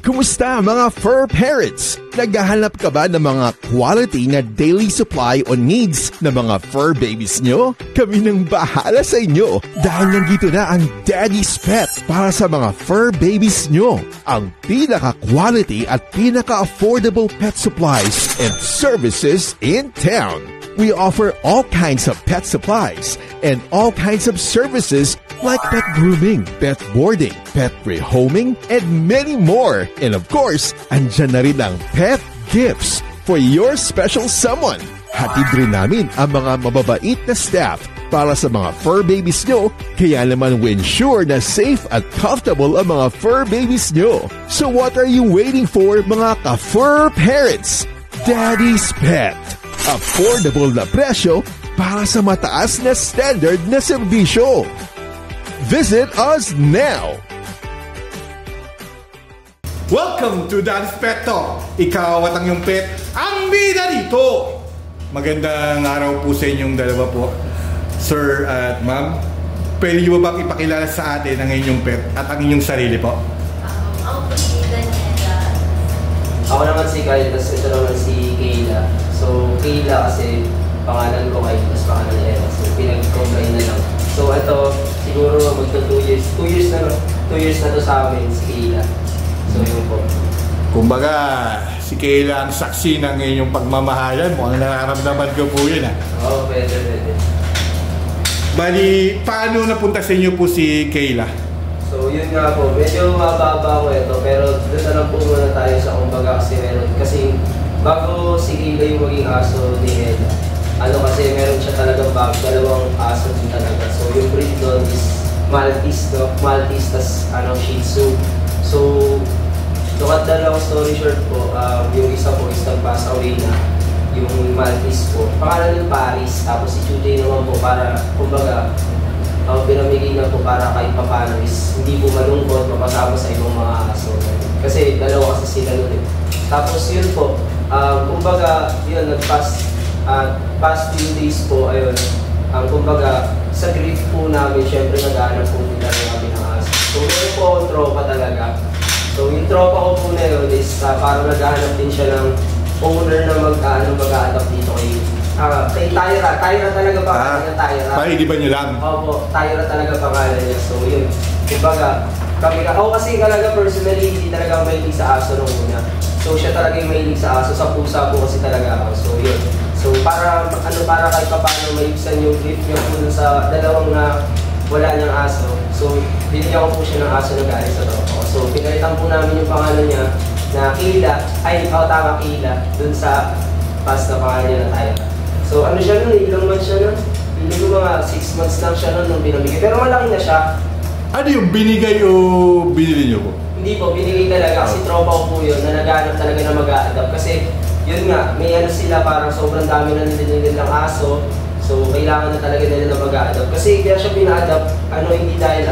Kumusta mga fur parents? Naghahanap ka ba ng mga quality na daily supply o needs ng mga fur babies nyo? Kami nang bahala sa inyo dahil nandito na ang Daddy's Pet para sa mga fur babies nyo. Ang pinaka-quality at pinaka-affordable pet supplies and services in town. We offer all kinds of pet supplies and all kinds of services like pet grooming, pet boarding, pet rehoming, and many more. And of course, andyan na rin ang pet gifts for your special someone. Hatid rin namin ang mga mababait na staff para sa mga fur babies nyo, kaya naman we ensure na safe at comfortable ang mga fur babies nyo. So what are you waiting for, mga ka-fur parents? Daddy's Pet. Affordable na presyo para sa mataas na standard na serbisyo. Visit us now! Welcome to Daddy's Pet Talk. Ikaw at ang iyong pet, ang bida dito! Magandang araw po sa inyong dalawa po, Sir at Ma'am. Pwede niyo ba bang ipakilala sa atin ang inyong pet at ang inyong sarili po? Ako po si Daniela. Ako naman si Kyle, tapos ito naman si Kayla. So, Kayla kasi pangalan ko Kyle, tapos pangalan niya Eva. So, pinag-combine na lang. So, ito, siguro magto 2 years. 2 years na to sa amin, si Kayla. So, yun po. Kumbaga, si Kayla ang saksi ng inyong pagmamahalan. Mukhang nararamdaman ko po yun, ha? Oo, pwede. Bali, paano napunta sa inyo po si Kayla? So, yun nga po. Medyo mababa ko ito, pero doon na lang po muna tayo sa kumbaga kasi meron. Kasi bago si Kayla yung maging aso ni Ella, kasi meron siya talagang dalawang aso din talaga. So, yung breed doon is Maltese, no? Maltese, tas Shih Tzu. So, to cut the long story short po, yung isa po is nag-pass away na, yung Maltese po. Pangalan yung Paris, tapos si Chuday naman po para, kumbaga, pinamigay na po para kahit papano is hindi po malungkot, mapasama sa ibang mga aso. Kasi dalawa kasi sila nun eh. Tapos yun po, kumbaga, yun, past few days po, ayun, kumbaga, sa grief po namin, syempre nag-aanap po din talaga kami ng aso. So, meron po akong tropa talaga. So, yung tropa ko po na yun is parang nag-aanap din siya ng owner na mag-a-adapt dito kay Tyra. Tyra talaga pangalan niya, Tyra. Paigiban niyo lang? Opo, Tyra talaga pangalan niya. So, yun. Kumbaga, kasi talaga personally, hindi talaga mahilig sa aso nung una. So, siya talaga yung mahilig sa aso. Sa pusa po kasi talaga ako. So, yun. So, para kahit pa paano maibsan yung grief niya po dun sa dalawang na wala niyang aso. So, binigyan ko po siya ng aso na galing sa tropa ko. So, pinalitan po namin yung pangalan niya na Kayla. Tama, Kayla. Dun sa past na pangalan niya na Tyra. So, siya nun, ilang months siya nun? Hindi ko mga 6 months lang siya nun nung binamigay. Pero malaki na siya. Ano yung binigay o binili niyo po? Hindi po, binigay talaga kasi tropa ko po yun na naghanap talaga na mag-a-adapt. Kasi yun nga, may sila parang sobrang dami na nilang aso. So, kailangan na talaga nila na mag-a-adapt. Kasi kaya siya pina-adapt, hindi dahil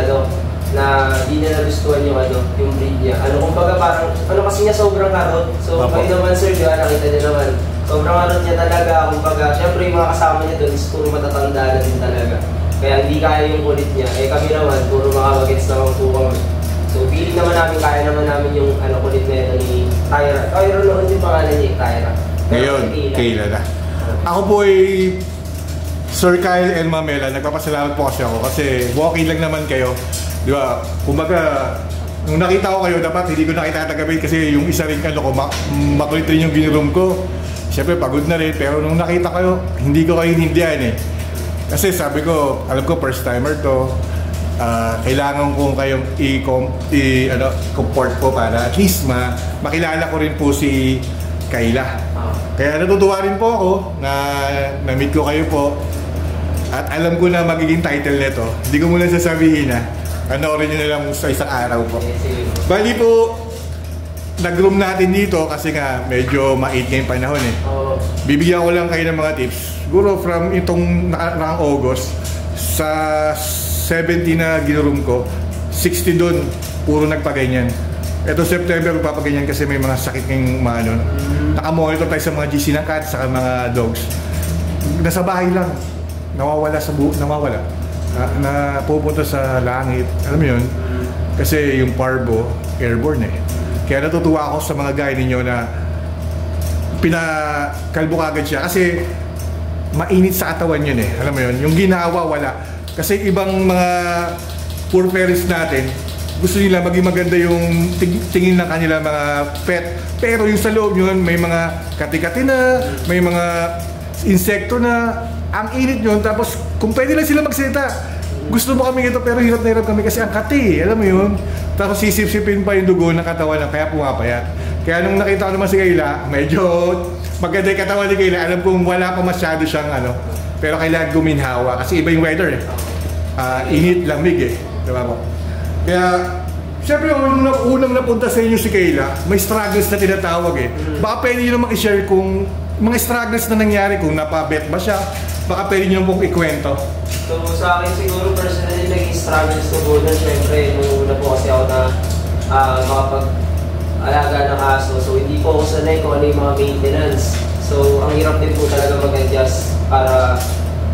na hindi niya nagustuhan yung breed niya. Kumbaga parang, kasi niya sobrang harot. So, kayo naman sir, diba, nakita niya naman. Sobrang harot niya talaga, kumbaga, syempre yung mga kasama niya doon is puro matatanda na din talaga. Kaya hindi kaya yung kulit niya. Kami naman, puro mga bagets naman po kami. So, feeling naman namin, kaya naman namin yung kulit na ito ni Tyra. Tyra noon yung pangalan niya, Tyra. Ngayon, Kayla na. Ako po ay Sir Kyle and Mamela, nagpapasalamat po kasi ako kasi walking lang naman kayo. Di ba? Kumbaga, nung nakita ko kayo, dapat hindi ko nakita tagabit kasi yung isa rin makulit rin yung ginurom ko. Siyempre, pagod na rin. Pero nung nakita kayo, hindi ko kayo hindihan eh. Kasi sabi ko, alam ko first timer to. Kailangan kong kayong i-comport po para at least makilala ko rin po si Kayla. Kaya natutuwa rin po ako na na-meet ko kayo po. At alam ko na magiging title nito. Hindi ko muna sasabihin na. Panoorin nyo na lang sa isang araw po. Bali po, nag-room natin dito kasi nga medyo mait ngayong panahon eh. Bibigyan ko lang kayo ng mga tips. Siguro from itong nakaraang August, sa 70 na ginuroom ko, 60 doon, puro nagpaganyan. Ito September, papaganyan kasi may mga sakit ng mga Nakamonitor tayo sa mga GC ng cat, sa mga dogs. Nasa bahay lang, nawawala na pupunta sa langit. Alam mo yun? Kasi yung parvo, airborne eh. Kaya natutuwa ako sa mga gaya ninyo na pinakalbo kagad siya. Kasi mainit sa katawan yun eh. Alam mo yun? Yung ginawa, wala. Kasi ibang mga poor parents natin, gusto nila maging maganda yung tingin ng kanila mga pet. Pero yung sa loob yun, may mga kati-kati na, may mga insekto na, ang init yun. Tapos kung pwede lang sila magsalita, gusto mo kami ito pero hirap na hirap kami kasi ang kati, alam mo yun. Tapos sisip-sipin pa yung dugo ng katawan na kaya pumapayat. Kaya nung nakita ko naman si Kayla, medyo maganda yung katawan ni Kayla. Alam kong wala pa masyado siyang pero kailangan guminhawa kasi iba yung weather eh. Init, lamig eh. Diba po? Kaya, siyempre unang napunta sa inyo si Kayla, may struggles na tinatawag eh. Baka pwede nyo naman i-share kung mga struggles na nangyari, kung napabet ba siya, baka pwede nyo naman ikwento. So sa akin siguro personally naging struggles ko po nun. Siyempre, nung una po kasi ako na makapag-alaga ng aso. So hindi po ako sanay kung ano yung mga maintenance. So ang hirap din po talaga mag-adjust para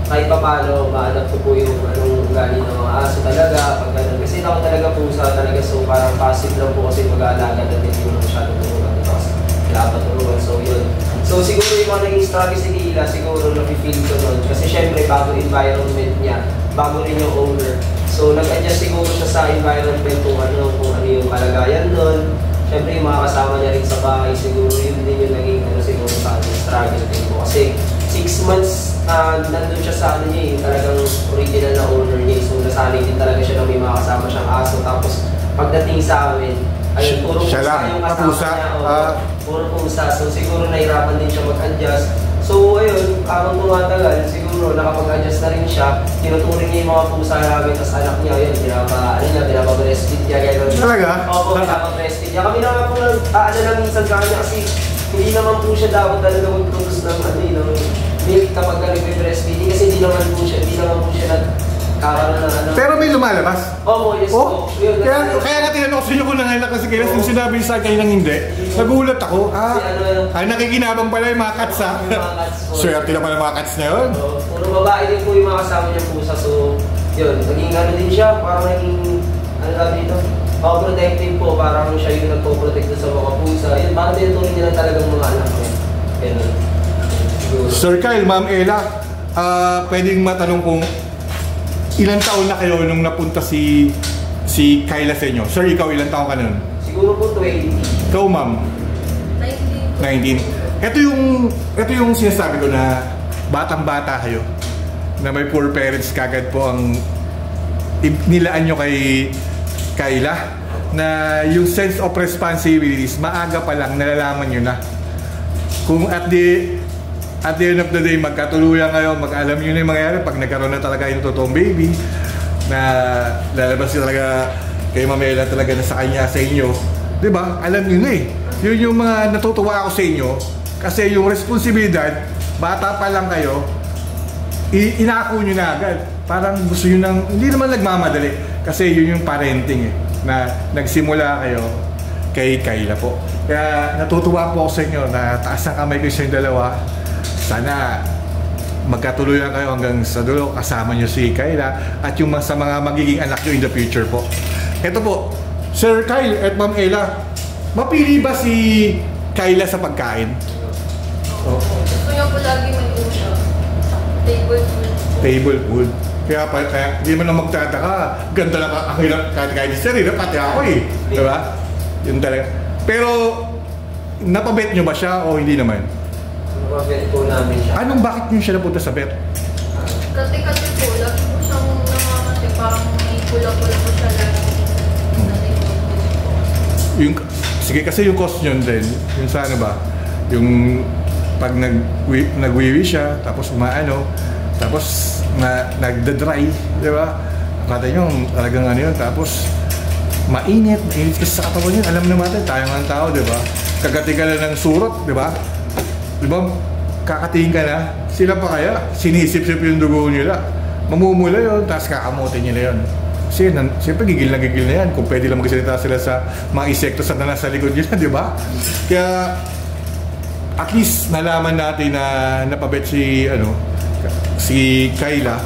kahit pa paano ma-adapt ko po yung anong ugali ng mga aso talaga. Pag ganun. Kasi ako talaga pusa talaga. So parang passive lang po kasi mag-aalaga na din yung masyado tulungan. Kasi dapat tulungan. So yun. So siguro yung mga naging struggles ni Kayla, siguro na-feel ko nun. Kasi syempre bago environment niya, bago rin yung owner. So nag-adjust siguro siya sa environment kung ano yung kalagayan nun. Syempre yung mga kasama niya rin sa bahay, siguro yun din yung naging siguro sa ating struggle din po. Kasi 6 months nandun siya sa niya yung talagang original na owner niya. So nasanay din talaga siya na may mga kasama siyang aso. Tapos pagdating sa amin, ayun, puro pusa yung kasama niya. Puro pusa. So siguro nahirapan din siya mag-adjust. So ayun, habang tumatagal, siguro nakapag-adjust na rin siya. Tinuturing niya yung mga pusa namin, tapos anak niya, ayun, pinapa-breastfeed niya. Talaga? Opo, pinapa-breastfeed niya. Kami na nga po na minsan kanya kasi hindi naman po siya dapat talaga mag-produce ng milk kapag nag-breastfeeding kasi hindi naman po siya nagkakaroon ng Pero may lumalabas? Opo, yes po. Kaya nga tinanong ko sa inyo kung nanganak kasi kaya yung sinabi sa akin ng hindi, nagulat ako. Nakikinabang pala yung mga cats ha. Swerte na pala yung mga cats na yun. Puro babae din po yung mga kasama niyang pusa. So, yun, naging din siya. Parang naging, dito? Protective po. Parang siya yung nagpo-protect sa mga pusa. Yun, parang tinutuloy niya lang talagang mga anak niya. Ganun. Sir Kyle, Ma'am Ella, pwedeng matanong kung ilang taon na kayo nung napunta si Kayla sa inyo? Sir, ikaw ilang taon ka nun? Siguro po 20. Ikaw, ma'am? 19. Ito yung sinasabi ko na batang-bata kayo, na may poor parents kagad po ang nilaan nyo kay Kayla, na yung sense of responsibilities, maaga pa lang nalalaman nyo na. Kung at the end of the day, magkatuluyan kayo, mag-alam nyo na yung mangyayari pag nagkaroon na talaga yung totoong baby, na lalabas nyo talaga kay Mamela talaga na sa kanya, sa inyo. Diba? Alam nyo na eh. Yun yung mga natutuwa ako sa inyo, kasi yung responsibilidad, bata pa lang kayo, inako nyo na agad. Parang gusto nyo nang, hindi naman nagmamadali, kasi yun yung parenting eh, na nagsimula kayo kay Kayla po. Kaya natutuwa po ako sa inyo na taas ang kamay ko sa inyong dalawa. Sana magkatuluyan kayo hanggang sa dulo, kasama nyo si Kayla at yung sa mga magiging anak nyo in the future po. Ito po, Sir Kyle at Ma'am Ella, mapili ba si Kayla sa pagkain? Gusto niya po lagi may uso. Table food. Table food. Kaya hindi mo na magtataka, ganda lang ang hirap kahit sa rin, pati ako eh. Diba? Yun talaga. Pero, napabet nyo ba siya o hindi naman? Napabet po namin siya. Bakit nyo siya napunta sa vet? Kasi po, lagi po siyang namamati. Parang may pula-pula po siya lagi. Sige, kasi yung cost nyo din, yung sa yung pag nagwiwi siya, tapos tapos nagda-dry, di ba? Kata nyo, talagang yun, tapos mainit kasi sa katawan yun. Alam naman natin, tayo nga ang tao, di ba? Kagating ka lang ng surot, di ba? Di ba? Kakatingin ka na, sila pa kaya, sinisip-sip yung dugo nila. Mamumula yun, tapos kakamutin nila yun. Kasi siyempre gigil na yan kung pwede lang magsalita sila sa mga insekto sa nasa likod nila, di ba? Kaya, at least nalaman natin na napabet si Kayla.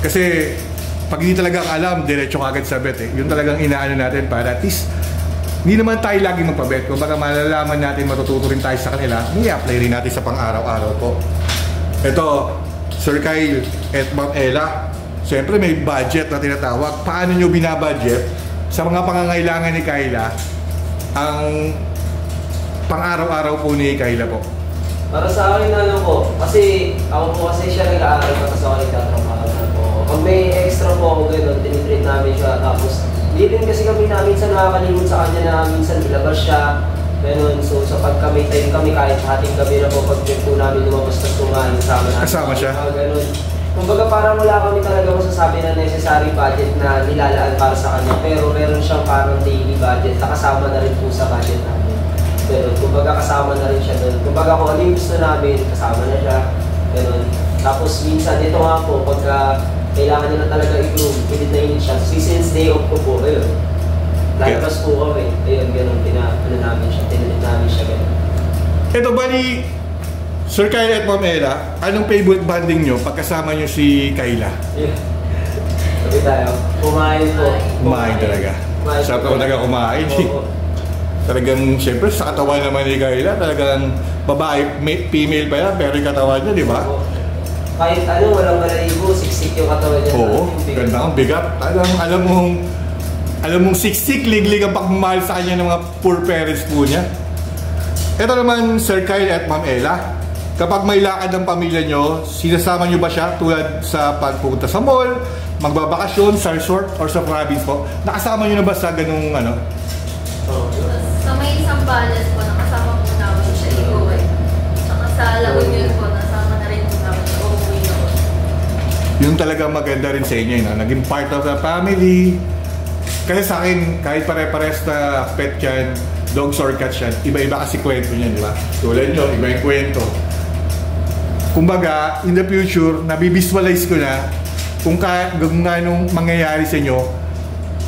Kasi pag hindi talaga alam, diretso kagad sa vet eh. Yun talagang inaano natin para at least hindi naman tayo lagi magpabet. Kung baka malalaman natin, matututo rin tayo sa kanila, i-apply rin natin sa pang-araw-araw po. Ito, Sir Kyle at Ma'am Ella, siyempre may budget na tinatawag. Paano nyo binabudget sa mga pangangailangan ni Kayla ang pang-araw-araw po ni Kayla po? Para sa akin, ano po, kasi ako po kasi siya nag-aaral pa kasi ako nagtatrabaho na po. Pag may extra po ako gano'n, tinitreat namin siya. Tapos, hindi rin kasi kami na minsan nakakalimot sa kanya na minsan ilabas siya. Ganun, so sa pagka may time kami kahit hating gabi na po, pag po namin lumabas na kumain, kasama siya? Ganun. Kumbaga parang wala kami talaga masasabi na necessary budget na nilalaan para sa kanya. Pero meron siyang parang daily budget na kasama na rin po sa budget namin. Pero kumbaga kasama na rin siya doon. Kumbaga kung ano yung gusto namin, kasama na siya. Ganun. Tapos minsan, ito nga po, pagka kailangan niya na talaga i-groom, pilit na yun siya. So, since day off ko po, ayun. Lalabas po kami. Ayun, ganun, namin siya, tinilit namin siya, ganun. Ito ba ni Sir Kyle at Ma'am Ella, anong favorite banding nyo pagkasama nyo si Kayla? Yeah. Sabi tayo, kumain po. Kumain talaga. Sarap naman talaga kumain. Talagang, siyempre, sa katawan naman ni Kayla, talagang babae, female pa yan, pero yung katawan niya, di ba? Kahit ano, walang malayibo, siksik yung katawan niya. Oo, ganda ang bigat. Alam mong siksik, liglig ang pagmamahal sa kanya ng mga poor parents po niya. Ito naman, Sir Kyle at Ma'am Ella, kapag may lakad ng pamilya nyo, sinasama nyo ba siya tulad sa pagpunta sa mall, magbabakasyon, sa resort, or sa province po? Nakasama nyo na ba sa ganung ano? Sa may isang balas po, nakasama po namin siya iuwi. Saka sa Lagunian po, nasama na rin po namin siya uuwi na po. Yung talaga maganda rin sa inyo, no? Naging part of the family. Kasi sa akin, kahit pare-pares na pet yan, dogs or cats yan, iba-iba kasi kwento niyan, di ba? Tulad nyo, iba yung kwento. Kumbaga, in the future, nabivisualize ko na kung anong mangyayari sa inyo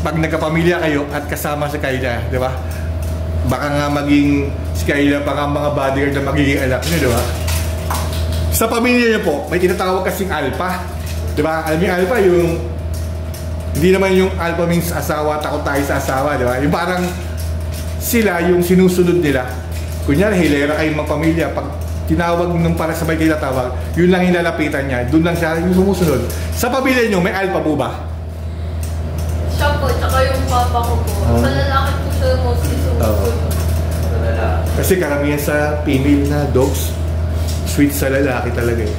pag nagkapamilya kayo at kasama sa Kayla, di ba? Baka nga maging si Kayla, baka mga bodyguard na magiging anak niyo, di ba? Sa pamilya niyo po, may tinatawag kasing alpha. Di ba? Alam niyo yung alpha, yung hindi naman yung alpha means asawa, takot tayo sa asawa, di ba? Yung parang sila yung sinusunod nila. Kunyari, hilera kayong mga pamilya, pag tinawag nung para sabay kayo natawag, yun lang yung lalapitan niya, doon lang siya yung sumusunod. Sa pamilya niyo, may alpha po ba? Siya po, tsaka yung papa ko po. Sa lalaki po siya mostly sumusunod. Kasi karamihan sa female na dogs, sweet sa lalaki talaga eh.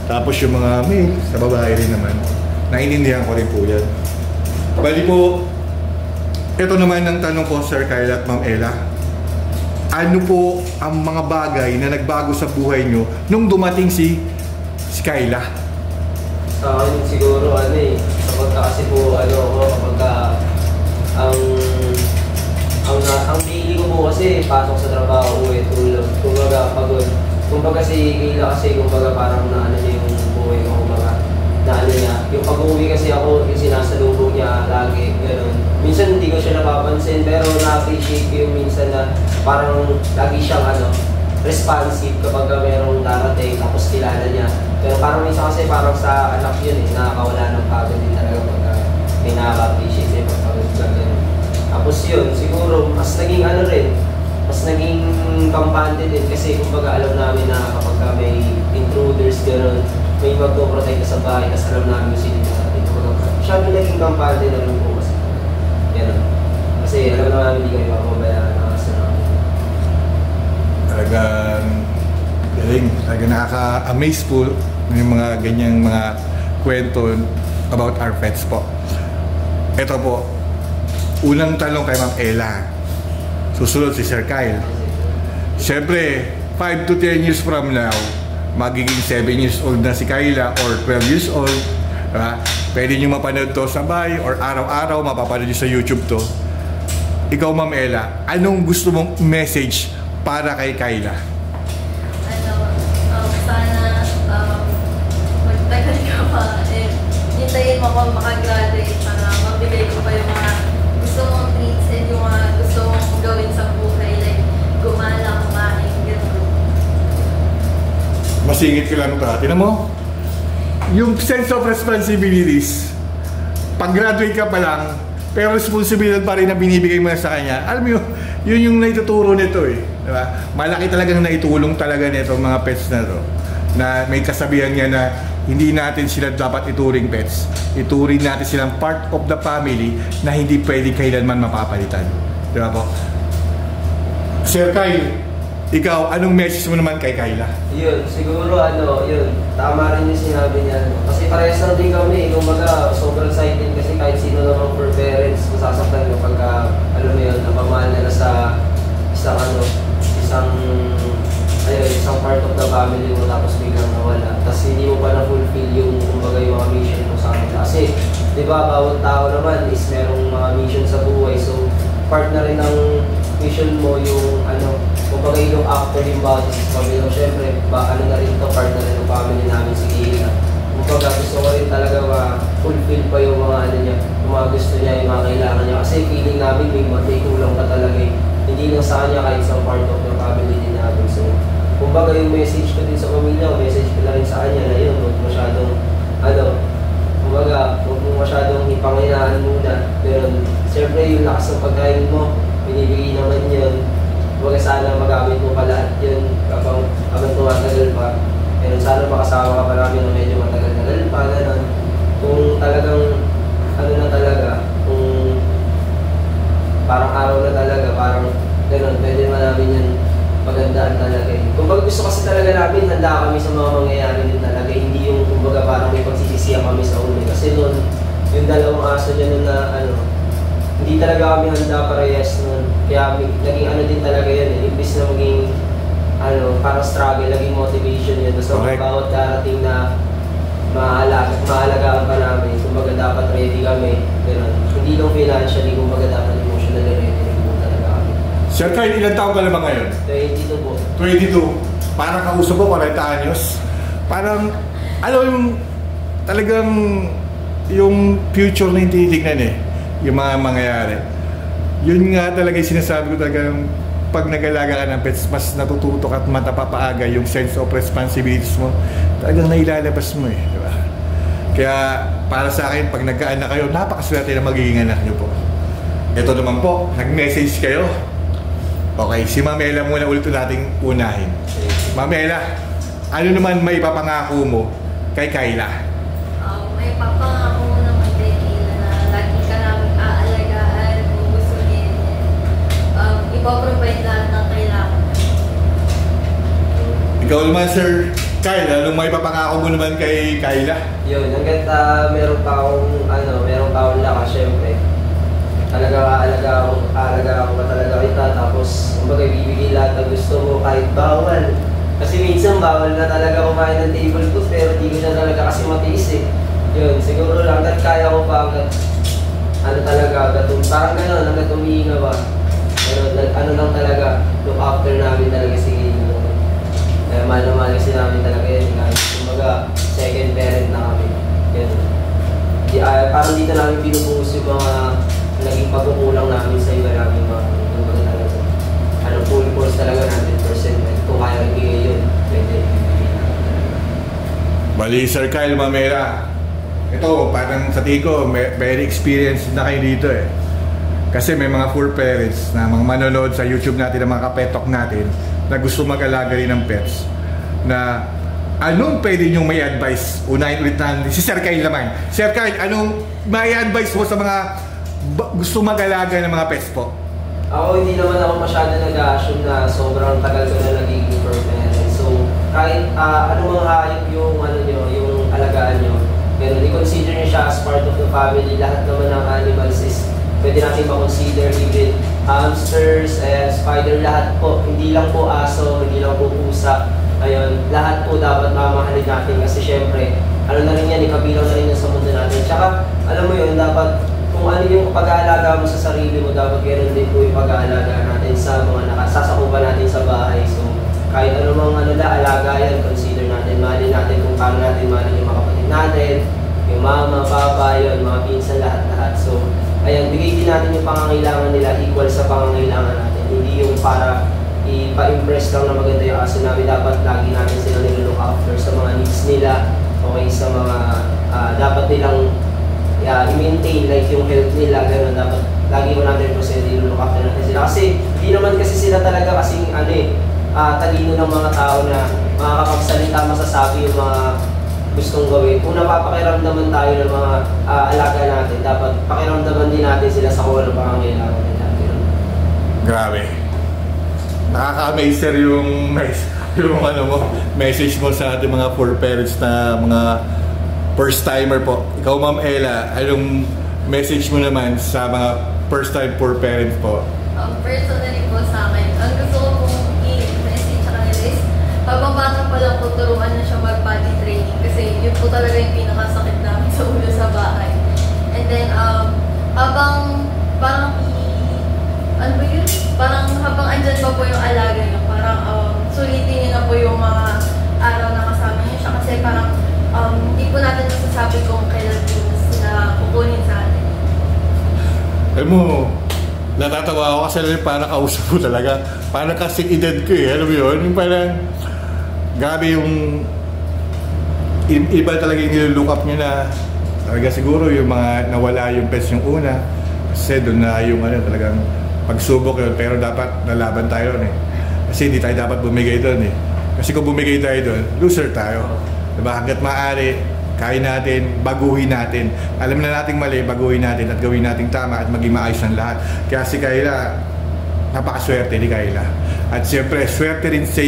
Tapos yung mga male, sa babae rin naman. Naiintindihan ko rin po yan. Bali po, ito naman ang tanong ko, Sir Kyle at Ma'am Ella. Ano po ang mga bagay na nagbago sa buhay nyo nung dumating si Kayla? Sa akin siguro ano eh, kapag kasi po ano ako, kapag ang daily ko po kasi pasok sa trabaho, uwi, tulog, kumbaga pagod. Kumbaga si Kayla kasi kumbaga parang naano niya yung buhay ko, kumbaga naano niya. Yung pag-uwi kasi ako, yung sinasalubong niya lagi, gano'n. Minsan hindi ko siya napapansin pero na-appreciate ko yung minsan na parang lagi siyang responsive kapag merong darating tapos kilala niya. Pero parang minsan kasi parang sa anak yun nakakawala ng pagod din talaga pag may nakaka-appreciate niya pag pagod ka gano'n. Tapos yun, siguro mas naging mas naging kampante din kasi kumbaga alam namin na kapag may intruders gano'n, may magpo-protect sa bahay kasi alam namin yung sino natin. Siya yung naging kampante na rin po kasi. Yan. Kasi alam naman hindi kayo makapabayaan na kasi namin. Talagang galing. Talagang nakaka-amaze po yung mga ganyang mga kwento about our pets po. Ito po, unang tanong kay Ma'am Ella. Susunod si Sir Kyle. Siyempre, 5 to 10 years from now, magiging 7 years old na si Kayla or 12 years old. Pwede nyo mapanood to sa bahay or araw-araw mapapanood nyo sa YouTube to. Ikaw, Ma'am Ella, anong gusto mong message para kay Kayla? Sana magtagal ka pa. Hintayin mo pa makagraduate para mabigay ko pa yung mga gusto mong treats and yung mga gusto mong gawin sa buhay. Like, gumala, kumain, gano'n. Masingit ko lang ito. Tinan mo? Yung sense of responsibilities, pag-graduate ka pa lang, pero responsibilidad pa rin na binibigay mo na sa kanya. Alam mo yun yung naituturo nito eh. Diba? Malaki talaga na naitulong talaga nito mga pets na to. Na may kasabihan niya na hindi natin sila dapat ituring pets. Ituring natin silang part of the family na hindi pwede kailanman mapapalitan. Diba po? Sir Kyle, ikaw, anong message mo naman kay Kayla? Yun, siguro yun, tama rin yung sinabi niya. Kasi parehas lang din kami, kumbaga sobrang excited kasi kahit sino naman for parents, masasaktan mo pagka, alam mo yun, napamahal nila sa isang part of the family mo tapos biglang nawala. Tapos hindi mo pa na-fulfill yung, kumbaga yung mga mission mo sa kanila. Kasi, di ba, bawat tao naman is merong mga mission sa buhay. So, part na rin ng mission mo yung kumbaga yung after yung body system. Siyempre, na rin to, part na rin ng family namin si Kayla. Kumbaga gusto ko rin talaga ma-fulfill pa yung mga niya, yung mga gusto niya, yung mga kailangan niya. Kasi feeling namin may kulang ka talaga eh. Hindi lang sa kanya kahit isang part of the family din namin. So, kumbaga yung message ko din sa pamilya, message ko na rin sa kanya na yun, huwag masyadong, kumbaga, huwag mo masyadong ipanginaan muna. Pero, siyempre yung lakas ng pagkain mo, binibigay naman yun. Huwag sana magamit mo pa lahat yun kapag tumatagal pa. Pero sana makasama ka pa namin na medyo matagal-tagal pa. Ganun. Kung talagang, na talaga, kung parang araw na talaga, parang ganun, pwede naman namin yan pagandaan talaga. Kumbaga gusto kasi talaga namin, handa kami sa mga mangyayari din talaga. Hindi yung kumbaga parang may pagsisisiya kami sa ulo. Kasi noon, yung dalawang aso niya noon na hindi talaga kami handa parehas nun. Kaya naging din talaga yan eh. Imbis na maging parang struggle, naging motivation yun. So bawat darating na maalagaan pa namin, kumbaga dapat ready kami. Pero hindi lang financially, kumbaga dapat emotionally ready rin po talaga kami. Sir Kyle, ilang taon ka na ba ngayon? 22 po. 22. Parang kausap ko, 40 anyos. Parang, yung talagang yung future na yung tinitignan eh. Yung mga mangyayari. Yun nga talaga yung sinasabi ko talaga, pag nag-alaga ka ng pets, mas natututo ka at matapapaaga yung sense of responsibilities mo. Talagang nailalabas mo eh. Diba? Kaya para sa akin, pag nagkaanak kayo, napakaswerte na magiging anak nyo po. Ito naman po, nag-message kayo. Okay, si Mamela muna ulit nating unahin. Mamela, ano naman may papangako mo kay Kayla? May papangako mo naman kay Kayla na lagi ka namin aalagaan kung gusto niya. Ipoprovide lahat ng kailangan. Ikaw naman, Sir Kyle, anong may papangako mo naman kay Kayla? Yun, hanggat meron pa akong lakas, syempre. Aalaga ako pa talaga kita, tapos kumbaga ibibigay lahat ng gusto mo kahit bawal. Kasi minsan bawal na talaga kumain ng table food, pero di ko na talaga kasi matiis eh. Yun, siguro lang, hanggat kaya ko pa, parang gano'n, hanggat umihinga ba. Pero lang talaga, look after namin talaga si Gino. Kaya mahal na mahal kasi namin talaga yun, kahit kumbaga second parent na kami. Yun. Parang dito namin binubuhos yung mga naging pagkukulang namin sa iba namin mga kumbaga talaga. Full force talaga 100%. Kung kaya ibigay yun, pwede ibigay namin. Bali, Sir Kyle, Mamela, ito, parang sa tingin ko, very experienced na kayo dito eh. Kasi may mga full parents na mga manonood sa YouTube natin, na mga kapetok natin, na gusto mag-alaga rin ng pets. Na anong pwede nyo may advice? Unahin ulit natin si Sir Kyle naman. Sir Kyle, anong may advice mo sa mga gusto mag-alaga ng mga pets po? Ako, hindi naman ako masyado nag-assume na sobrang tagal ko na nagiging fur parent. So, kahit anong mga hayop yung yung alagaan nyo, pero i-consider nyo siya as part of the family. Lahat naman ng animals is pwede natin ma-consider, even hamsters and spider, lahat po. Hindi lang po aso, hindi lang po pusa. Ayun, lahat po dapat mamahalin natin kasi syempre, na rin yan, ikabilang na rin yan sa mundo natin. Tsaka, alam mo yun, dapat kung ano yung pag-aalaga mo sa sarili mo, dapat ganoon din po yung pag-aalaga natin sa mga nakasasakupan natin sa bahay. So, kahit anumang alaga yan, consider natin, mahalin natin kung paano natin mahalin yung mga kapatid natin, yung mama, papa, yun, mga pinsan, lahat-lahat. So, ayan, bigay din natin yung pangangailangan nila equal sa pangangailangan natin. Hindi yung para ipa-impress lang na maganda yung aso namin. Dapat lagi natin sila nilolook after sa mga needs nila, okay, sa mga dapat nilang i-maintain like yung health nila, gano'n, dapat lagi 100% i-look after natin sila. Kasi hindi naman kasi sila talaga kasing talino ng mga tao na makakapagsalita, masasabi yung mga gustong gawin. Kung napapakiramdaman tayo ng mga alaga natin, dapat pakiramdaman din natin sila sa kung ano pangangailangan nila. Grabe. Nakaka-amaze sir yung message mo sa ating mga for parents na mga first timer po. Ikaw Ma'am Ella, anong message mo naman sa mga first time for parents po? Personally po sa akin, ang gusto ko pong i-message sa kanila is habang bata pa lang po turuan na siya mag-body training kasi yun po talaga yung pinakasakit namin sa ulo sa bahay. And then habang parang parang habang andyan pa po yung alaga niyo, parang sulitin niyo na po yung mga araw na kasama niyo siya kasi parang hindi po natin masasabi kung kailan po sila kukunin sa atin. Alam mo, natatawa ako kasi parang kausap ko talaga. Parang kasing edad ko eh. Alam mo yun? Yung parang grabe yung iba talaga yung nilook up nyo na talaga siguro yung mga nawala yung pets yung una. Kasi doon na yung talagang pagsubok yun. Pero dapat nalaban tayo doon eh. Kasi hindi tayo dapat bumigay doon eh. Kasi kung bumigay tayo doon, loser tayo. Diba? Hanggat maaari, kaya natin, baguhin natin. Alam na nating mali, baguhin natin at gawin nating tama at maging maayos ang lahat. Kaya si Kayla, napakaswerte ni Kayla. At siyempre, swerte rin sa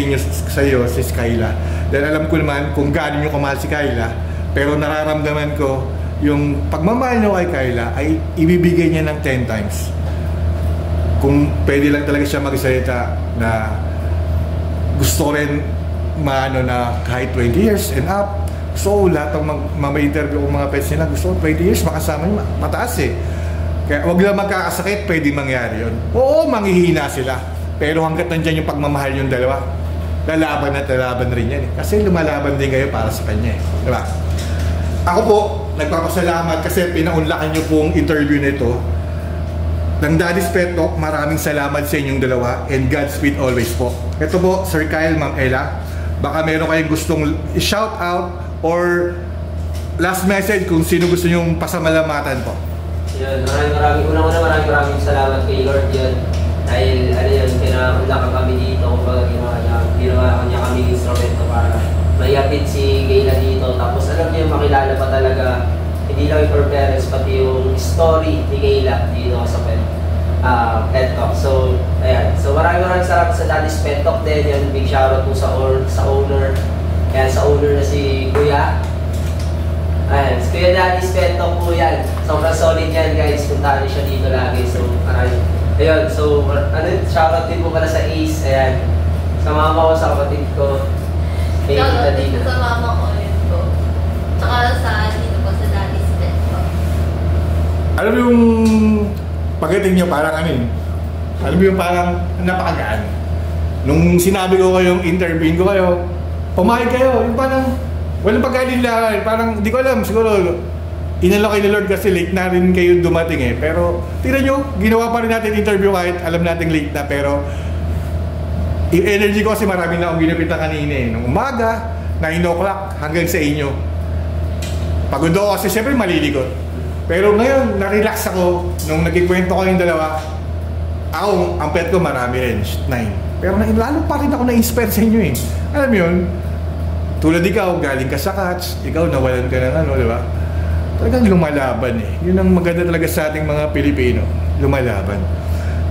iyo si Kayla. Dahil alam ko naman kung gaano nyo kamahal si Kayla, pero nararamdaman ko yung pagmamahal nyo kay Kayla ay ibibigay niya ng 10 times. Kung pwede lang talaga siya magsalita na gusto rin na kahit 20 years and up. So lahat ng ma-interview kong mga pets nila gusto ko 20 years makasama nyo, mataas eh. Kaya wag lang magkakasakit, pwede mangyari yun. Oo, manghihina sila. Pero hanggat nandyan yung pagmamahal yung dalawa, lalaban at lalaban rin yan eh. Kasi lumalaban din kayo para sa kanya eh. Diba? Ako po, nagpapasalamat kasi pinaunlakan nyo pong interview nito. Ng Daddy's Pet Talk, maraming salamat sa inyong dalawa and Godspeed always po. Ito po, Sir Kyle, Ma'am Ella, baka meron kayong gustong i-shout out or last message kung sino gusto nyong pasamalamatan po. Yun, maraming salamat kay Lord yun. Dahil yun, pinaunlakan kami dito, kumbaga ginawa kanya kami instrumento para mayapit si Kayla dito. Tapos alam niyo, makilala pa talaga, hindi lang yung for parents, pati yung story ni Kayla dito sa Pet Talk. So, ayan. So, maraming salamat sa Daddy's Pet Talk din. Yan, big shoutout po sa owner. Ayan, sa owner na si Kuya. Ayan, si Kuya Daddy's Pet Talk po yan. Sobrang solid yan, guys. Puntahan niyo siya dito lagi. So, maraming. Ayun, so, shoutout din po pala sa Ace. Ayan. Sa mama ko, sa kapatid ko. Shoutout din sa mama ko yun po. Tsaka sa dito po sa Daddy's Pet Talk. Alam mo yung pagdating niyo parang alam mo yung parang napakagaan. Nung sinabi ko kayong interviewin ko kayo, pumayag kayo, yung parang walang pagkailangan, parang hindi ko alam, siguro inalok ni Lord kasi late na rin kayo dumating eh. Pero tignan nyo, ginawa pa rin natin interview kahit alam natin late na, pero yung energy ko kasi marami na akong ginapit na kanina eh. Nung umaga, 9 o'clock hanggang sa inyo. Pagod ako kasi siyempre maliligot. Pero ngayon, na-relax ako nung nagkikwento ko yung dalawa. Ako, ang pet ko marami rin, 9. Pero lalo pa rin ako na-inspire sa inyo eh. Alam mo yun, tulad ikaw, galing ka sa Cats, ikaw nawalan ka ng di ba? Talagang lumalaban eh. Yun ang maganda talaga sa ating mga Pilipino, lumalaban.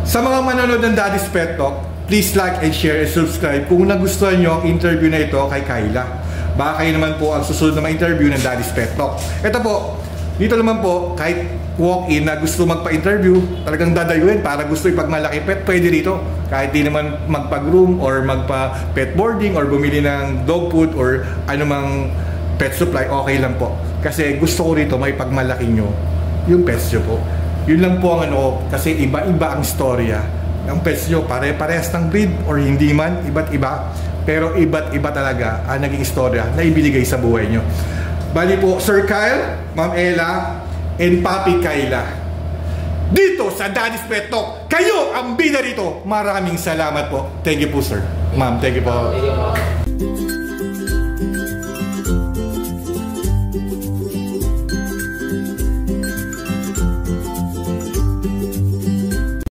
Sa mga manonood ng Daddy's Pet Talk, please like and share and subscribe kung nagustuhan nyo ang interview na ito kay Kayla. Baka kayo naman po ang susunod na interview ng Daddy's Pet Talk. Ito po, dito naman po, kahit walk-in na gusto magpa-interview, talagang dadayuin para gusto ipagmalaki pet, pwede rito. Kahit di naman magpa-groom or magpa-pet boarding or bumili ng dog food or anumang pet supply, okay lang po. Kasi gusto ko rito may pagmalaki nyo yung pets nyo po. Yun lang po ang kasi iba-iba ang storya ng pets nyo. Pare-parehas ng breed or hindi man, iba't iba. Pero iba't iba talaga ang naging istorya na ibinigay sa buhay nyo. Bali po, Sir Kyle, Ma'am Ella, and Papi Kayla. Dito sa Daddy's Pet Talk, kayo ang bida rito. Maraming salamat po. Thank you po, sir. Ma'am, thank you po.